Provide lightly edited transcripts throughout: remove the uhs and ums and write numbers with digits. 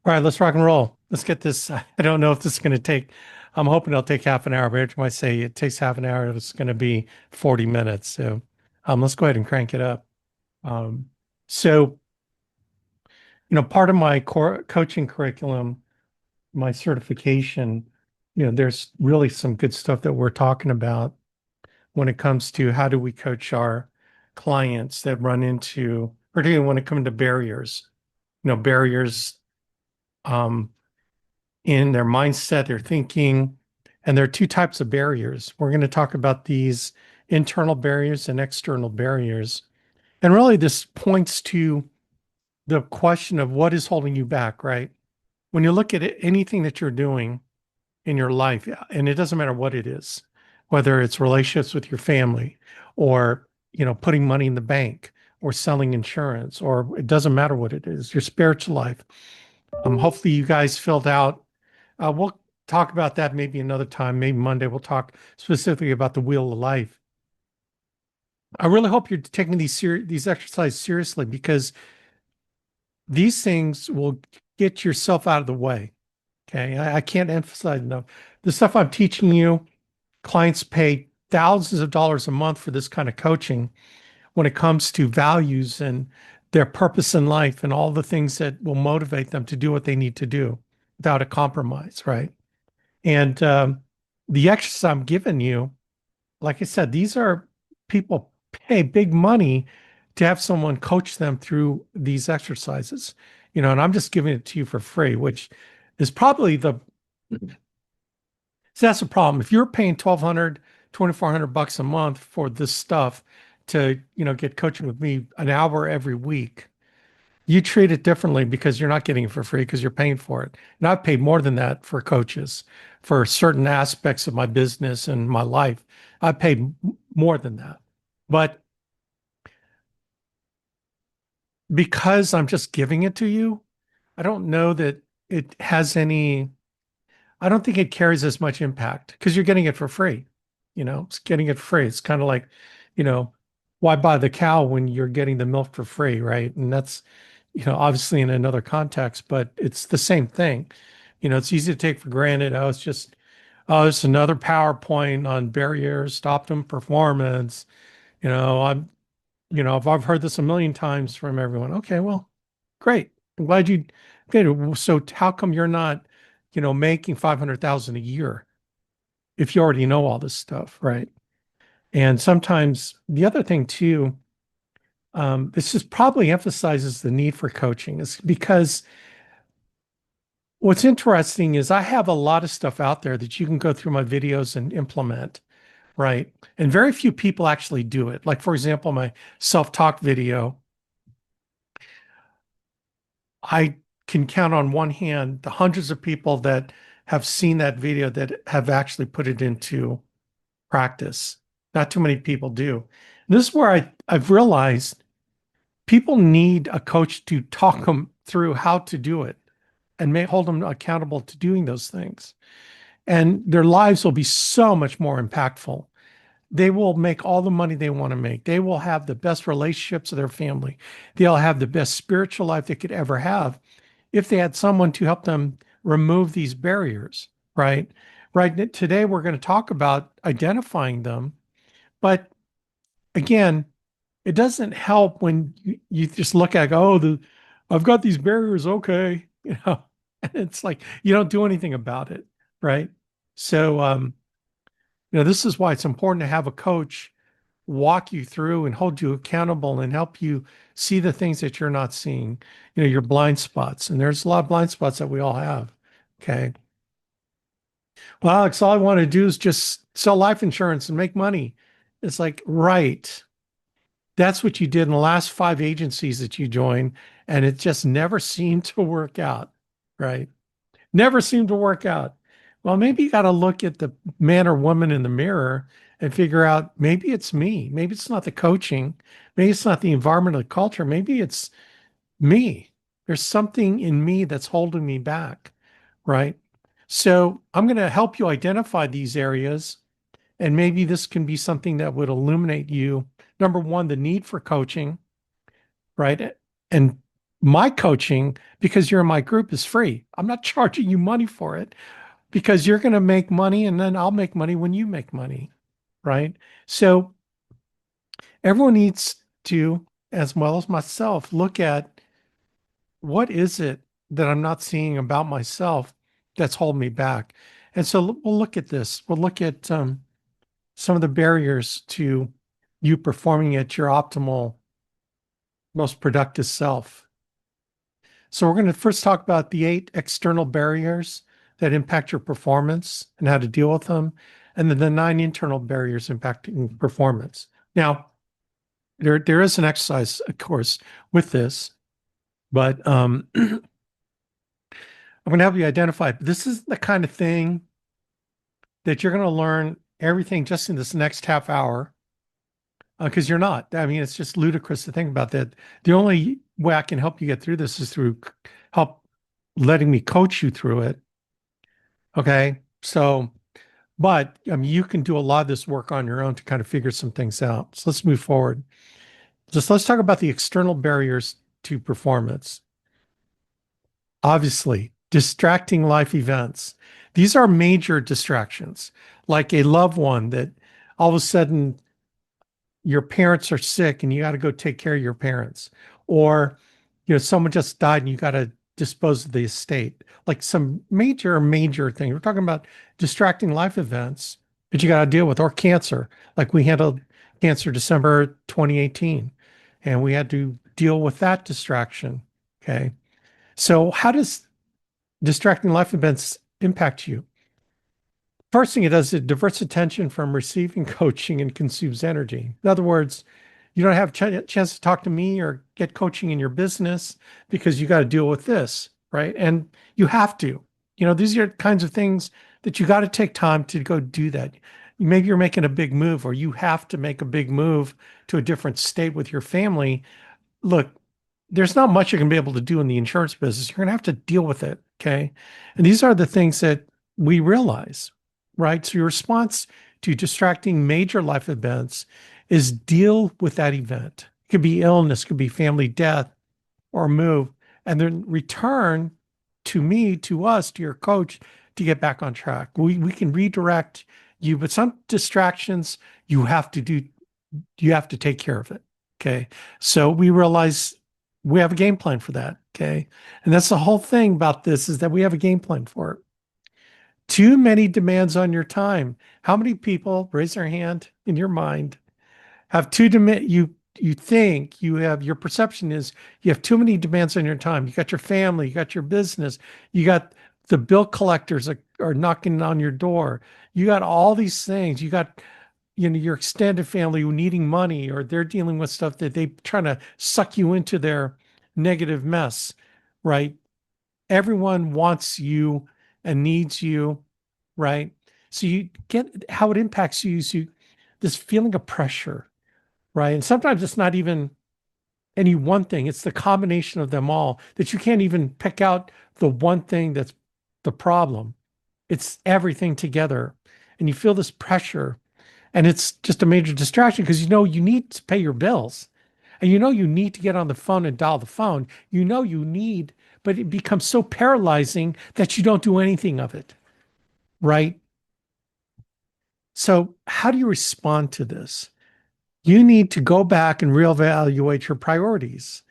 All right, let's rock and roll. Let's get this. I don't know if this is going to take, I'm hoping it'll take half an hour, but every time I say it takes half an hour, it's going to be 40 minutes. So let's go ahead and crank it up. Um, so, part of my core coaching curriculum, my certification, there's really some good stuff that we're talking about when it comes to how do we coach our clients that run into, particularly when it comes to barriers, barriers. Um, in their mindset, their thinking. And there are two types of barriers. We're going to talk about these internal barriers and external barriers. And really, this points to the question of what is holding you back, right? When you look at anything that you're doing in your life, and it doesn't matter what it is, whether it's relationships with your family or, putting money in the bank or selling insurance, or it doesn't matter what it is, your spiritual life. Hopefully, you guys filled out. We'll talk about that maybe another time. Maybe Monday we'll talk specifically about the wheel of life. I really hope you're taking these exercises seriously because these things will get yourself out of the way. Okay, I can't emphasize enough. The stuff I'm teaching you, clients pay thousands of dollars a month for this kind of coaching when it comes to values and their purpose in life and all the things that will motivate them to do what they need to do without a compromise, right? And the extras I'm giving you, like I said, these are people pay big money to have someone coach them through these exercises, and I'm just giving it to you for free, which is probably so that's the problem. If you're paying 1,200, 2,400 bucks a month for this stuff to, get coaching with me an hour every week, you treat it differently because you're not getting it for free because you're paying for it. And I've paid more than that for coaches for certain aspects of my business and my life. I paid more than that. But because I'm just giving it to you, I don't know that it has any, I don't think it carries as much impact because you're getting it for free. It's getting it for free. It's kind of like, you know, why buy the cow when you're getting the milk for free, right? And that's, obviously in another context, but it's the same thing. It's easy to take for granted. It's another PowerPoint on barriers, optimum performance. You know, I'm, if I've heard this a million times from everyone. Okay, well, great. I'm glad you did it. So how come you're not, making 500,000 a year if you already know all this stuff, right? And sometimes the other thing too, this just probably emphasizes the need for coaching is because what's interesting is I have a lot of stuff out there that you can go through my videos and implement, right? And very few people actually do it. Like, for example, my self-talk video, I can count on one hand the hundreds of people that have seen that video that have actually put it into practice. Not too many people do. And this is where I've realized people need a coach to talk them through how to do it and may hold them accountable to doing those things. And their lives will be so much more impactful. They will make all the money they want to make. They will have the best relationships with their family. They'll have the best spiritual life they could ever have if they had someone to help them remove these barriers, right? Right. Today, we're going to talk about identifying them. But again, it doesn't help when you just look at, oh, I've got these barriers. Okay. And it's like you don't do anything about it. Right. So, this is why it's important to have a coach walk you through and hold you accountable and help you see the things that you're not seeing, your blind spots. And there's a lot of blind spots that we all have. Okay. Well, Alex, all I want to do is just sell life insurance and make money. It's like, right. That's what you did in the last five agencies that you joined, and it just never seemed to work out, right? Never seemed to work out. Well, maybe you got to look at the man or woman in the mirror and figure out maybe it's me. Maybe it's not the coaching. Maybe it's not the environment or the culture. Maybe it's me. There's something in me that's holding me back, right? So I'm going to help you identify these areas, and maybe this can be something that would illuminate you. Number one, the need for coaching, right? And My coaching, because you're in my group, is free. I'm not charging you money for it because you're going to make money and then I'll make money when you make money. Right. So everyone needs to, as well as myself, look at what is it that I'm not seeing about myself that's holding me back. And so we'll look at this. We'll look at some of the barriers to you performing at your optimal, most productive self. So we're going to first talk about the 8 external barriers that impact your performance and how to deal with them, and then the 9 internal barriers impacting performance. Now, there is an exercise, of course, with this, but I'm going to help you identify. This is the kind of thing that you're going to learn everything just in this next half hour, because you're not. I mean, it's just ludicrous to think about that. The only way I can help you get through this is through help letting me coach you through it. Okay. So, but I mean, you can do a lot of this work on your own to kind of figure some things out. So let's move forward. Just let's talk about the external barriers to performance. Obviously, distracting life events. These are major distractions, like a loved one that all of a sudden your parents are sick and you got to go take care of your parents, or someone just died and you got to dispose of the estate, like some major thing. We're talking about distracting life events that you got to deal with, or cancer, like we handled cancer December 2018 and we had to deal with that distraction. Okay, so how does distracting life events impact you? First thing it does, it diverts attention from receiving coaching and consumes energy. In other words, you don't have a chance to talk to me or get coaching in your business because you got to deal with this, right? And you have to. These are kinds of things that you got to take time to go do that. Maybe you're making a big move or you have to make a big move to a different state with your family. Look, there's not much you're going to be able to do in the insurance business. You're going to have to deal with it. Okay. And these are the things that we realize, right? So your response to distracting major life events is deal with that event. It could be illness, it could be family death or move, and then return to me, to us, to your coach to get back on track. We can redirect you, but some distractions you have to take care of it. Okay. So we realize we have a game plan for that. Okay. And that's the whole thing about this, is that we have a game plan for it. Too many demands on your time. How many people, raise their hand in your mind, have you think you have, your perception is you have too many demands on your time. You got your family, you got your business, you got the bill collectors that are knocking on your door. You got all these things. You got your extended family who needing money, or they're dealing with stuff that they trying to suck you into their negative mess, right? Everyone wants you and needs you, right? So you get how it impacts you. So this feeling of pressure, right? And sometimes it's not even any one thing, it's the combination of them all that you can't even pick out the one thing that's the problem. It's everything together. And you feel this pressure, and it's just a major distraction because you need to pay your bills. And you need to get on the phone and dial the phone. You need, but it becomes so paralyzing that you don't do anything of it, right? So, how do you respond to this? You need to go back and reevaluate your priorities.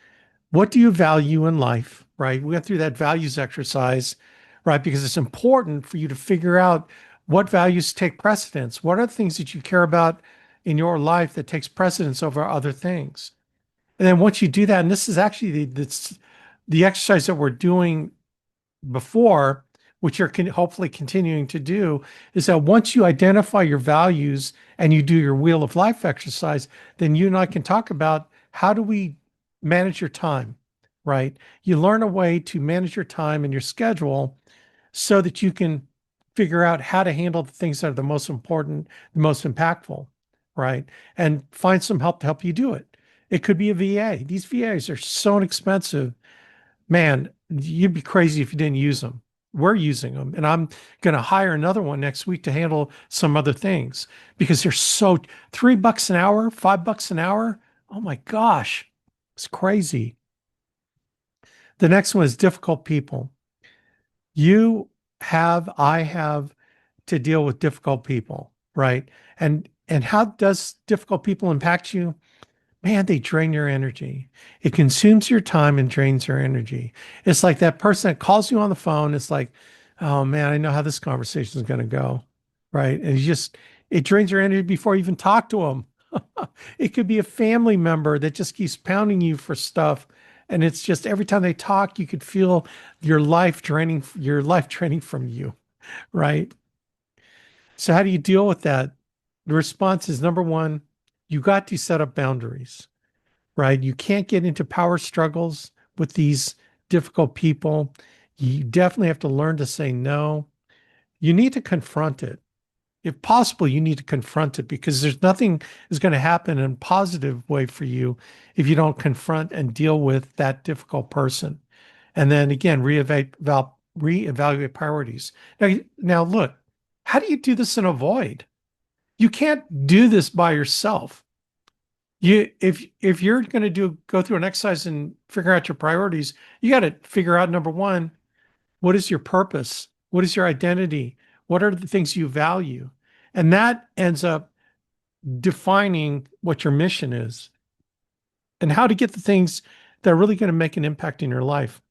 What do you value in life, right? We went through that values exercise, right? Because it's important for you to figure out what values take precedence. What are the things that you care about in your life that takes precedence over other things? And then once you do that, and this is actually the exercise that we're doing before, which you're hopefully continuing to do, is that once you identify your values and you do your wheel of life exercise, then you and I can talk about how do we manage your time, right? You learn a way to manage your time and your schedule so that you can figure out how to handle the things that are the most important, the most impactful, right? And find some help to help you do it. It could be a VA. These VAs are so inexpensive. Man, you'd be crazy if you didn't use them. We're using them, and I'm going to hire another one next week to handle some other things because they're so $3 an hour, $5 an hour. Oh my gosh, it's crazy. The next one is difficult people. You I have to deal with difficult people, right? And how does difficult people impact you? Man, they drain your energy. It consumes your time and drains your energy. It's like that person that calls you on the phone. It's like, oh man, I know how this conversation is going to go, right? And it drains your energy before you even talk to them. It could be a family member that just keeps pounding you for stuff. And it's just every time they talk, you could feel your life draining from you, right? So how do you deal with that? The response is number one, you got to set up boundaries, right? You can't get into power struggles with these difficult people. You definitely have to learn to say no. You need to confront it. If possible, you need to confront it because there's nothing is going to happen in a positive way for you if you don't confront and deal with that difficult person. And then again, reevaluate priorities. Now look, how do you do this in a void? You can't do this by yourself. If you're going to go through an exercise and figure out your priorities, you got to figure out number one, what is your purpose? What is your identity? What are the things you value? And that ends up defining what your mission is and how to get the things that are really going to make an impact in your life.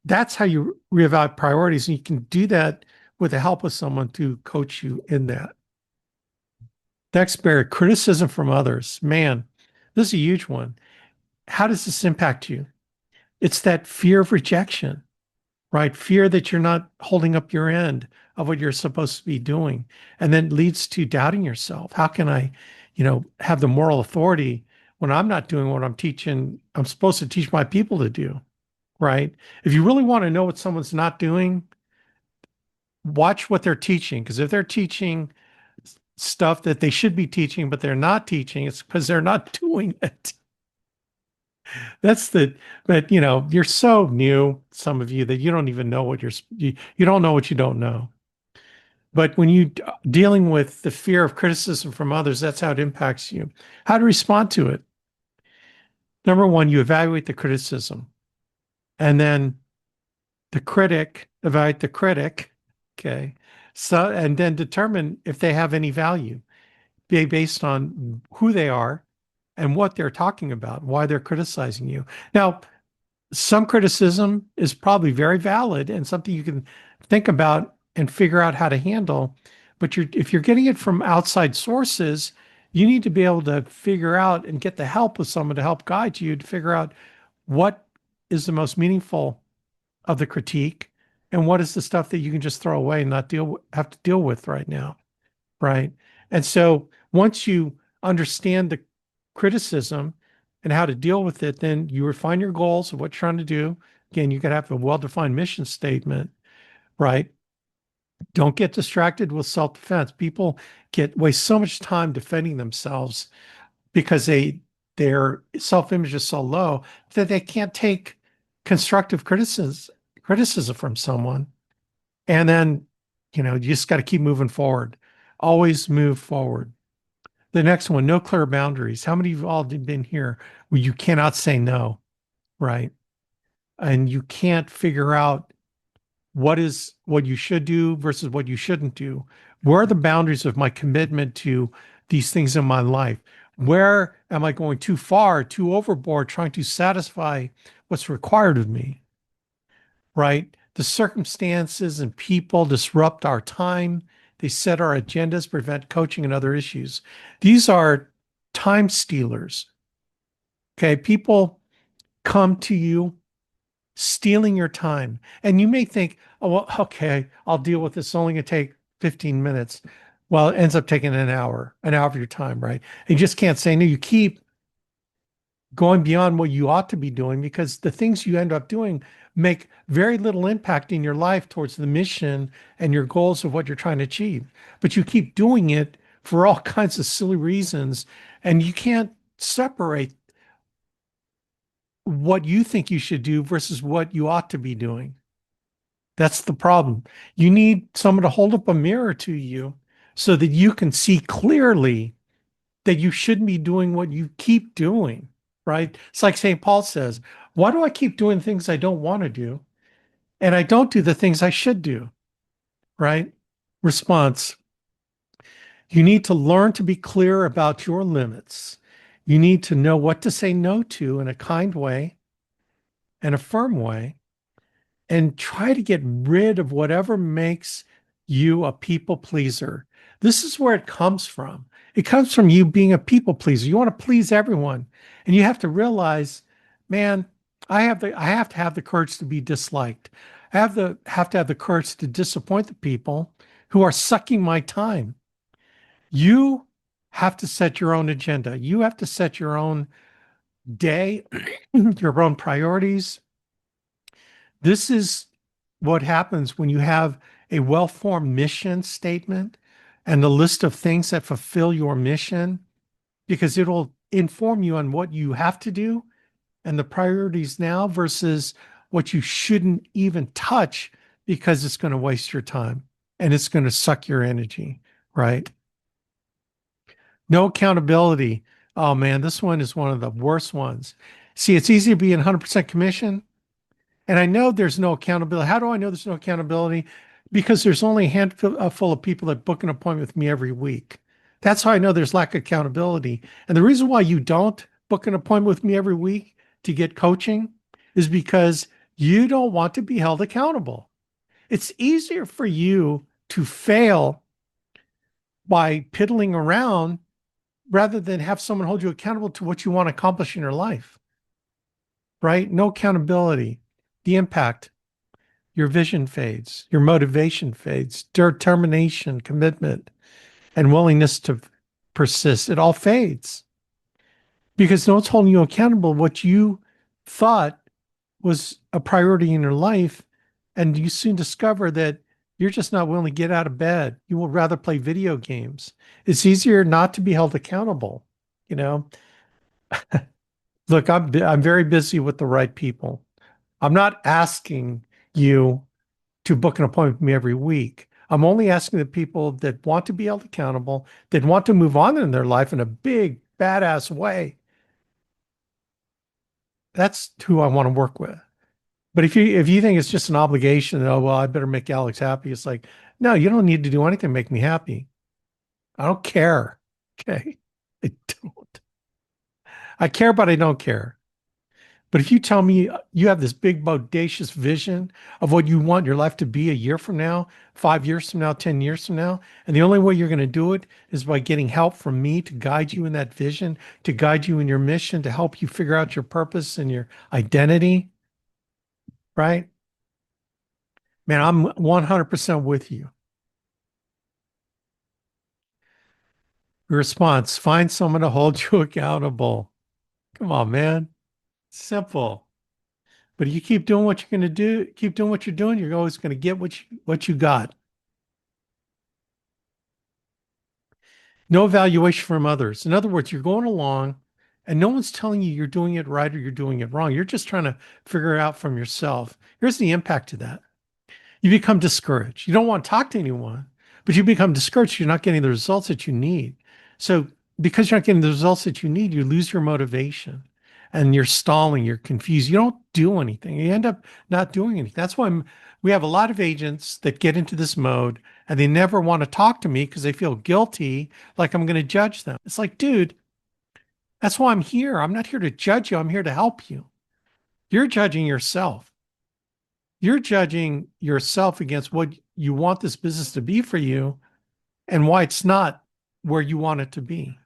That's how you reevaluate priorities. And you can do that with the help of someone to coach you in that. Next barrier, criticism from others. Man, this is a huge one. How does this impact you? It's that fear of rejection, right? Fear that you're not holding up your end of what you're supposed to be doing. And then leads to doubting yourself. How can I, have the moral authority when I'm not doing what I'm supposed to teach my people to do, right? If you really want to know what someone's not doing, watch what they're teaching. Because if they're teaching stuff that they should be teaching, but they're not teaching, it's because they're not doing it. But you're so new, some of you, that you don't even know you don't know what you don't know. But when you dealing with the fear of criticism from others, that's how it impacts you. How to respond to it. Number one, you evaluate the criticism. And then evaluate the critic. Okay. So, and then determine if they have any value based on who they are and what they're talking about, why they're criticizing you. Now, some criticism is probably very valid and something you can think about and figure out how to handle. But if you're getting it from outside sources, you need to be able to figure out and get the help of someone to help guide you to figure out what is the most meaningful of the critique and what is the stuff that you can just throw away and not have to deal with right now, right? And so once you understand the criticism and how to deal with it, then you refine your goals of what you're trying to do. Again, you got to have a well-defined mission statement, right? Don't get distracted with self-defense. People waste so much time defending themselves because their self-image is so low that they can't take constructive criticism from someone. And then, you just got to keep moving forward. Always move forward. The next one, no clear boundaries. How many of you all have been here where you cannot say no, right? And you can't figure out what you should do versus what you shouldn't do. Where are the boundaries of my commitment to these things in my life? Where am I going too far, too overboard, trying to satisfy what's required of me, right? The circumstances and people disrupt our time. They set our agendas, prevent coaching and other issues. These are time stealers. Okay. People come to you stealing your time. And you may think, oh, well, okay, I'll deal with this. It's only going to take 15 minutes. Well, it ends up taking an hour of your time, right? And you just can't say no. You keep going beyond what you ought to be doing because the things you end up doing make very little impact in your life towards the mission and your goals of what you're trying to achieve. But you keep doing it for all kinds of silly reasons, and you can't separate what you think you should do versus what you ought to be doing. That's the problem. You need someone to hold up a mirror to you so that you can see clearly that you shouldn't be doing what you keep doing, right? It's like St. Paul says, Why do I keep doing things I don't want to do? And I don't do the things I should do, right? Response. You need to learn to be clear about your limits. You need to know what to say no to in a kind way and a firm way, and try to get rid of whatever makes you a people pleaser. This is where it comes from. It comes from you being a people pleaser. You want to please everyone. And you have to realize, man, I have to have the courage to be disliked. I have to have the courage to disappoint the people who are sucking my time. You have to set your own agenda. You have to set your own day, your own priorities. This is what happens when you have a well-formed mission statement and the list of things that fulfill your mission, because it'll inform you on what you have to do and the priorities now versus what you shouldn't even touch because it's going to waste your time and it's going to suck your energy, right? No accountability. Oh man, this one is one of the worst ones. See, it's easy to be in 100% commission. And I know there's no accountability. How do I know there's no accountability? Because there's only a handful full of people that book an appointment with me every week. That's how I know there's lack of accountability. And the reason why you don't book an appointment with me every week to get coaching is because you don't want to be held accountable. It's easier for you to fail by piddling around rather than have someone hold you accountable to what you want to accomplish in your life, right? No accountability. The impact. Your vision fades, your motivation fades, determination, commitment, and willingness to persist. It all fades because no one's holding you accountable. What you thought was a priority in your life, and you soon discover that you're just not willing to get out of bed. You will rather play video games. It's easier not to be held accountable. You know, look, I'm very busy with the right people. I'm not asking you to book an appointment with me every week. I'm only asking the people that want to be held accountable, that want to move on in their life in a big, badass way. That's who I want to work with. But if you think it's just an obligation, oh well, I better make Alex happy. It's like, no, you don't need to do anything to make me happy. I don't care. Okay. I don't. I care, but I don't care. But if you tell me you have this big, bodacious vision of what you want your life to be a year from now, 5 years from now, 10 years from now, and the only way you're going to do it is by getting help from me to guide you in that vision, to guide you in your mission, to help you figure out your purpose and your identity, right? Man, I'm 100% with you. Response, find someone to hold you accountable. Come on, man. Simple. But if you keep doing what you're going to do, keep doing what you're doing, you're always going to get what you got. No evaluation from others. In other words, you're going along and no one's telling you you're doing it right or you're doing it wrong. You're just trying to figure it out from yourself. Here's the impact of that. You become discouraged. You don't want to talk to anyone, but you become discouraged. You're not getting the results that you need. So because you're not getting the results that you need, you lose your motivation and you're stalling, you're confused. You don't do anything. You end up not doing anything. That's why we have a lot of agents that get into this mode and they never want to talk to me because they feel guilty, like I'm going to judge them. It's like, dude, that's why I'm here. I'm not here to judge you. I'm here to help you. You're judging yourself. You're judging yourself against what you want this business to be for you and why it's not where you want it to be.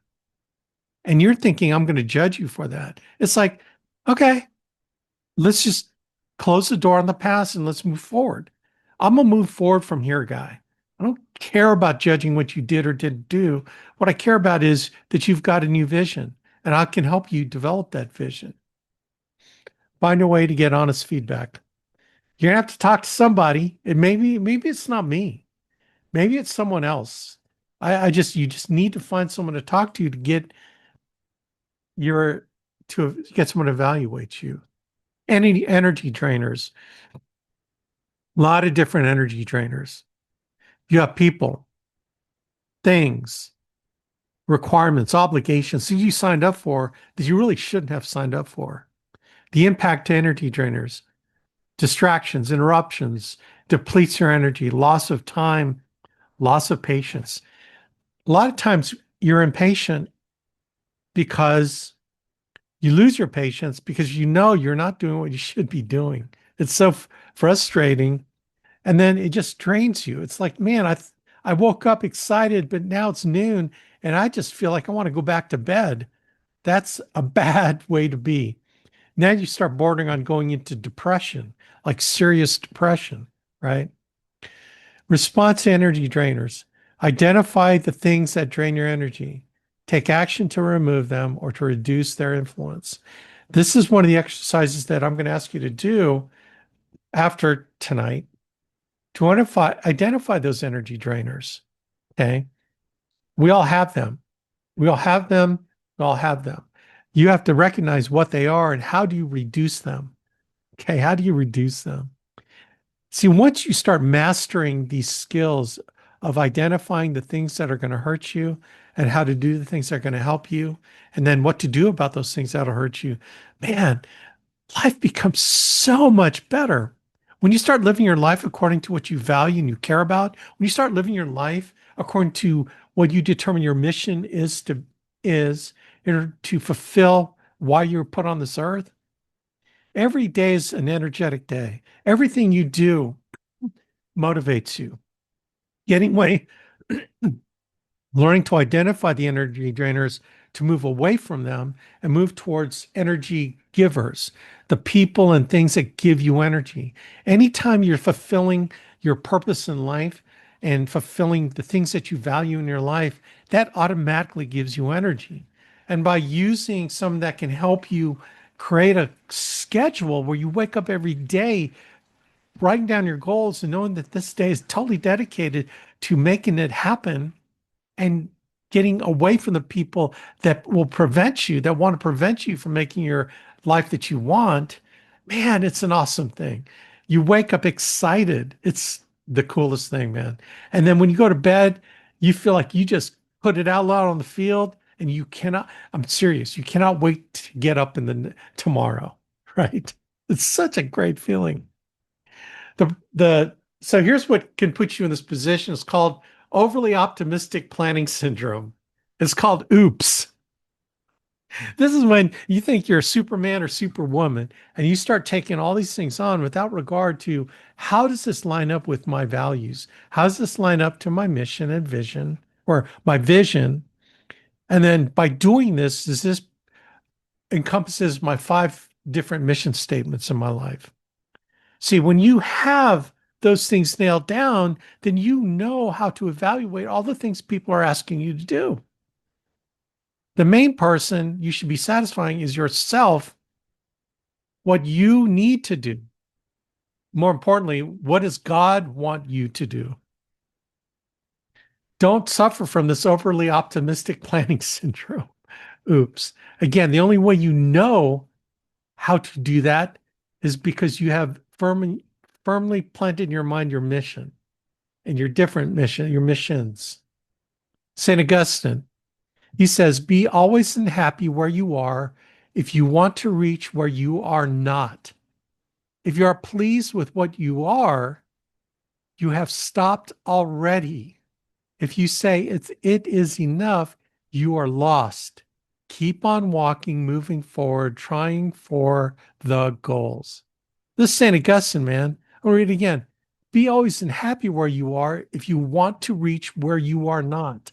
And you're thinking, I'm going to judge you for that. It's like, okay, let's just close the door on the past and let's move forward. I'm going to move forward from here, guy. I don't care about judging what you did or didn't do. What I care about is that you've got a new vision and I can help you develop that vision. Find a way to get honest feedback. You're gonna have to talk to somebody. And maybe it's not me. Maybe it's someone else. You just need to find someone to talk to get your to get someone to evaluate you. Any energy trainers, a lot of different energy trainers. You have people, things, requirements, obligations that you signed up for that you really shouldn't have signed up for. The impact to energy drainers, distractions, interruptions, depletes your energy, loss of time, loss of patience. A lot of times you're impatient because you lose your patience because you know you're not doing what you should be doing. It's so frustrating. And then it just drains you. It's like, man, I woke up excited, but now it's noon and I just feel like I want to go back to bed. That's a bad way to be. Now you start bordering on going into depression, like serious depression, right? Response to energy drainers. Identify the things that drain your energy. Take action to remove them or to reduce their influence. This is one of the exercises that I'm going to ask you to do after tonight to identify those energy drainers. Okay. We all have them. We all have them. We all have them. You have to recognize what they are and how do you reduce them? Okay. How do you reduce them? See, once you start mastering these skills of identifying the things that are going to hurt you and how to do the things that are going to help you, and then what to do about those things that'll hurt you, man, life becomes so much better. When you start living your life according to what you value and you care about, when you start living your life according to what you determine your mission is in order to fulfill why you're put on this earth, every day is an energetic day. Everything you do motivates you. Getting away, learning to identify the energy drainers, to move away from them and move towards energy givers, the people and things that give you energy. Anytime you're fulfilling your purpose in life and fulfilling the things that you value in your life, that automatically gives you energy. And by using some that can help you create a schedule where you wake up every day writing down your goals and knowing that this day is totally dedicated to making it happen and getting away from the people that will prevent you, that want to prevent you from making your life that you want, man, it's an awesome thing. You wake up excited. It's the coolest thing, man. And then when you go to bed, you feel like you just put it out loud on the field and you cannot, I'm serious, you cannot wait to get up in the tomorrow, right? It's such a great feeling. So here's what can put you in this position. It's called overly optimistic planning syndrome. It's called oops. This is when you think you're Superman or Superwoman and you start taking all these things on without regard to how does this line up with my values? How does this line up to my mission and vision or my vision? And then by doing this, does this encompasses my 5 different mission statements in my life? See, when you have those things nailed down, then you know how to evaluate all the things people are asking you to do. The main person you should be satisfying is yourself, what you need to do. More importantly, what does God want you to do? Don't suffer from this overly optimistic planning syndrome. Oops. Again, the only way you know how to do that is because you have firmly planted in your mind your mission and your different mission, your missions. St. Augustine, he says, be always happy where you are if you want to reach where you are not. If you are pleased with what you are, you have stopped already. If you say it is enough, you are lost. Keep on walking, moving forward, trying for the goals. This is St. Augustine, man. I'll read it again. Be always happy where you are if you want to reach where you are not.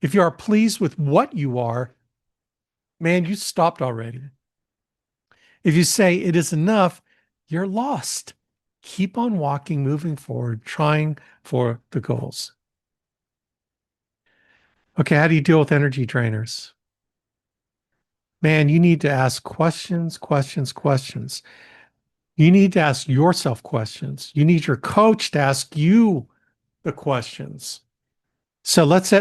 If you are pleased with what you are, man, you stopped already. If you say it is enough, you're lost. Keep on walking, moving forward, trying for the goals. Okay, how do you deal with energy drainers? Man, you need to ask questions, questions, questions. You need to ask yourself questions. You need your coach to ask you the questions. So let's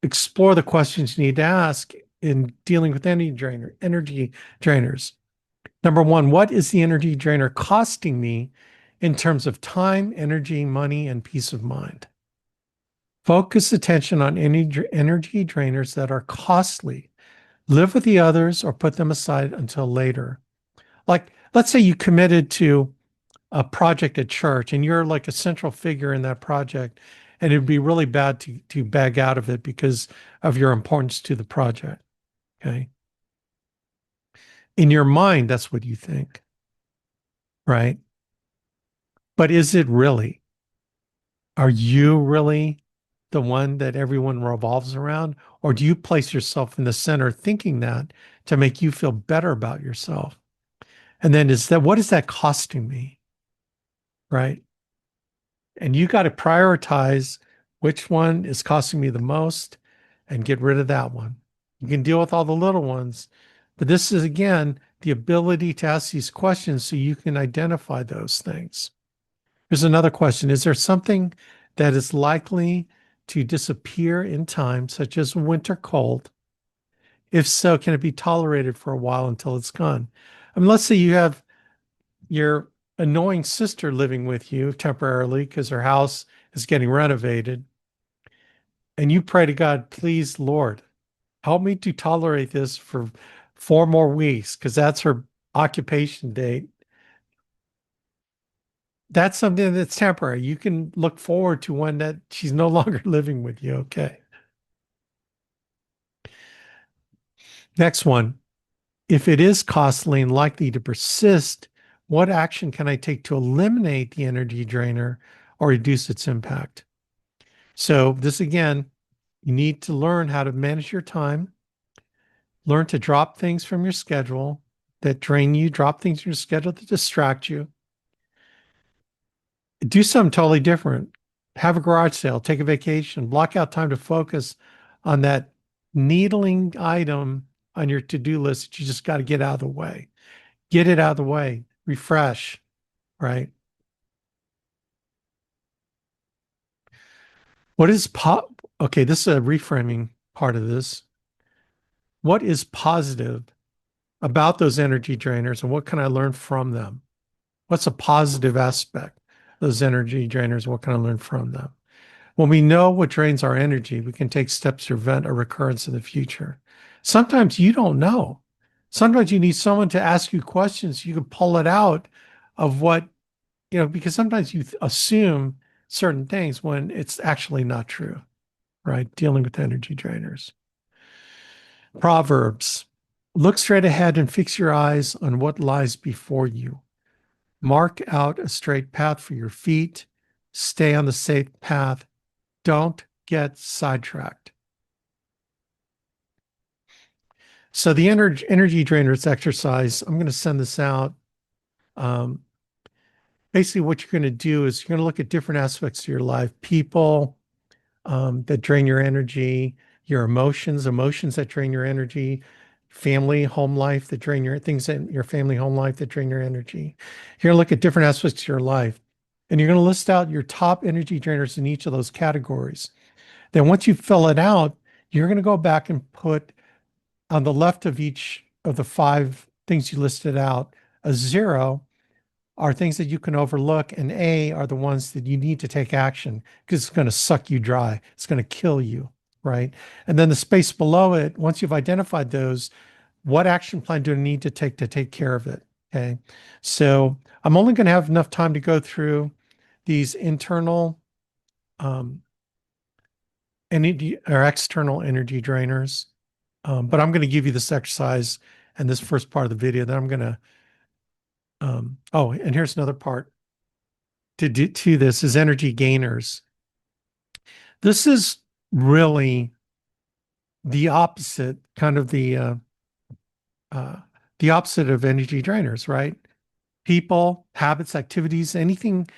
explore the questions you need to ask in dealing with energy drainers. Number one, what is the energy drainer costing me in terms of time, energy, money, and peace of mind? Focus attention on any energy drainers that are costly. Live with the others or put them aside until later. Like, let's say you committed to a project at church and you're like a central figure in that project, and it'd be really bad to bag out of it because of your importance to the project. Okay. In your mind, that's what you think, right? But is it really? Are you really the one that everyone revolves around? Or do you place yourself in the center thinking that to make you feel better about yourself? And then what is that costing me? Right. And you got to prioritize which one is costing me the most and get rid of that one. You can deal with all the little ones, but this is again the ability to ask these questions so you can identify those things. Here's another question. Is there something that is likely to disappear in time, such as winter cold? If so, can it be tolerated for a while until it's gone? I mean, let's say you have your annoying sister living with you temporarily because her house is getting renovated, and you pray to God, please, Lord, help me to tolerate this for 4 more weeks because that's her occupation date. That's something that's temporary. You can look forward to when that she's no longer living with you. Okay. Next one. If it is costly and likely to persist, what action can I take to eliminate the energy drainer or reduce its impact? So, this again, you need to learn how to manage your time, learn to drop things from your schedule that drain you, drop things from your schedule that distract you, do something totally different. Have a garage sale, take a vacation, block out time to focus on that needling item on your to-do list that you just got to get out of the way. Get it out of the way, refresh, right? What is Okay, this is a reframing part of this. What is positive about those energy drainers and what can I learn from them? What's a positive aspect of those energy drainers? What can I learn from them? When we know what drains our energy, we can take steps to prevent a recurrence in the future. Sometimes you don't know. Sometimes you need someone to ask you questions so you can pull it out of what, because sometimes you assume certain things when it's actually not true, right? Dealing with energy drainers. Proverbs. Look straight ahead and fix your eyes on what lies before you. Mark out a straight path for your feet. Stay on the safe path. Don't get sidetracked. So the energy drainers exercise, I'm going to send this out. Um, Basically, what you're going to do is you're going to look at different aspects of your life, people that drain your energy, your emotions that drain your energy, family, home life that drain your things in your family, home life that drain your energy. You're going to look at different aspects of your life, and you're going to list out your top energy drainers in each of those categories. Then once you fill it out, you're going to go back and put on the left of each of the 5 things you listed out, a 0 are things that you can overlook, and A are the ones that you need to take action because it's going to suck you dry. It's going to kill you, right? And then the space below it, once you've identified those, what action plan do I need to take care of it? Okay. So I'm only going to have enough time to go through these internal um, energy or external energy drainers. But I'm going to give you this exercise and this first part of the video. Then I'm going to, oh, and here's another part to this is energy gainers. This is really the opposite, kind of uh, the opposite of energy drainers, right? People, habits, activities, anything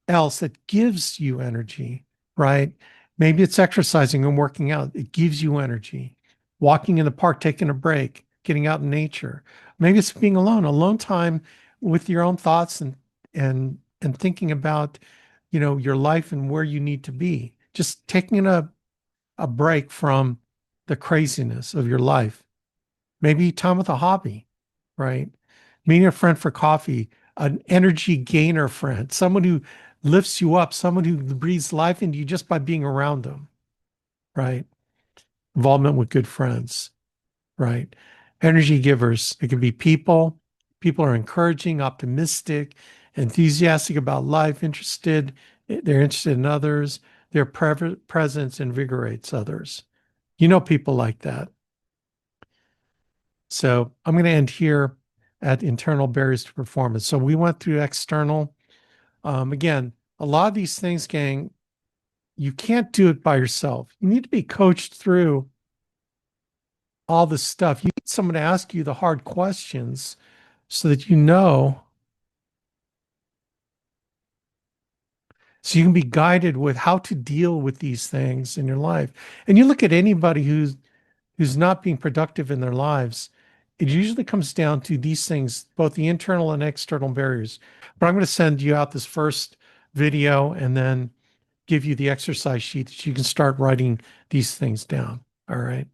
else that gives you energy, right? Maybe it's exercising and working out. It gives you energy. Walking in the park, taking a break, getting out in nature. Maybe it's being alone, alone time with your own thoughts and thinking about, your life and where you need to be. Just taking a break from the craziness of your life. Maybe time with a hobby, right? Meeting a friend for coffee, an energy gainer friend, someone who lifts you up, someone who breathes life into you just by being around them, right? Involvement with good friends, right? Energy givers, it can be people, People are encouraging, optimistic, enthusiastic about life, they're interested in others. Their presence invigorates others. You know, people like that. So I'm going to end here at internal barriers to performance. So we went through external. Again, a lot of these things, gang, you can't do it by yourself. You need to be coached through all this stuff. You need someone to ask you the hard questions so that you know, so you can be guided with how to deal with these things in your life. And you look at anybody who's not being productive in their lives, it usually comes down to these things, both the internal and external barriers. But I'm going to send you out this first video and then give you the exercise sheet that you can start writing these things down. All right.